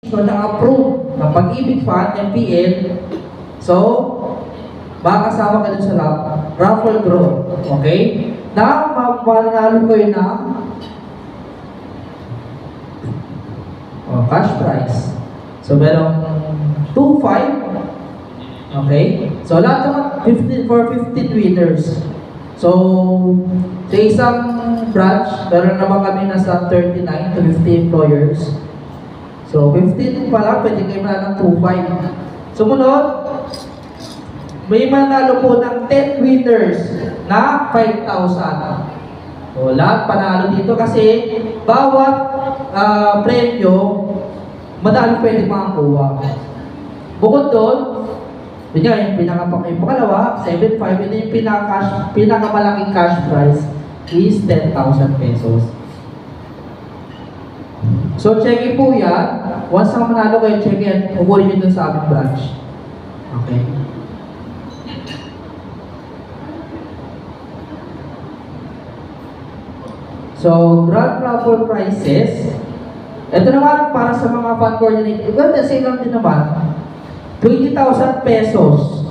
So, na-approve ng Pag-ibig Fund, MPL. So, makakasama ka dun sa raffle draw. Okay? Na, mananalo ko yun ng cash prize. So, merong 2-5. Okay? So, lahat naman 15 winners. So, sa isang branch, meron naman kami nasa 39 to 50 employers. So, 15 pa lang, pwede kayo manalo ng 2-5. Sumunod, may manalo po ng 10 winners na 5,000. So, lahat panalo dito kasi bawat premyo, madami pwede makakuha. Bukod doon, yun nga, yung pangalawa, 7.5, yun yung pinakamalaking cash prize is 10,000 pesos. So, check po yan. Once na manalo kayo, check yan, umuwi nyo dun sa aming branch. Okay. So, grand raffle prizes. Ito naman, para sa mga fund coordinator. Well, same lang din naman. 20,000 pesos.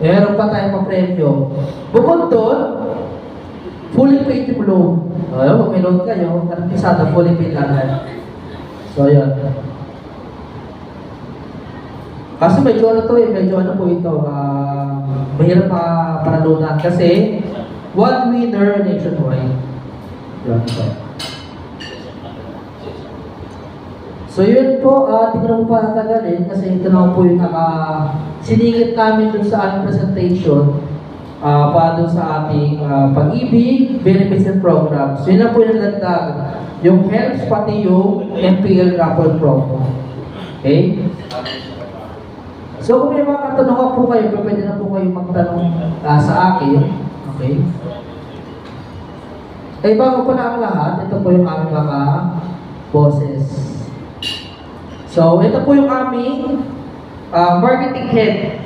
Meron pa tayong pa-premyo. Bukod doon, fully paid yung loan. Pag may loan kayo, karamisada fully paid agad. So, yun. Kasi medyo ano to medyo ano po ito, mahirap para loanan. Kasi, one winner nationwide. Yun po. So yun po, tingnan mo pa tagalin kasi ito na po yung siningit namin dun sa aming presentation para dun sa ating pag-ibig, benefits and programs. So yun na po yung nagdag, yung helps pati yung MPL raffle program. Okay? So kung may mga katanungan po kayo, pwede na po kayo magtanong sa akin. Okay? Eh bago po na ang lahat, ito po yung aming mga bosses. So, ito po yung aming marketing head.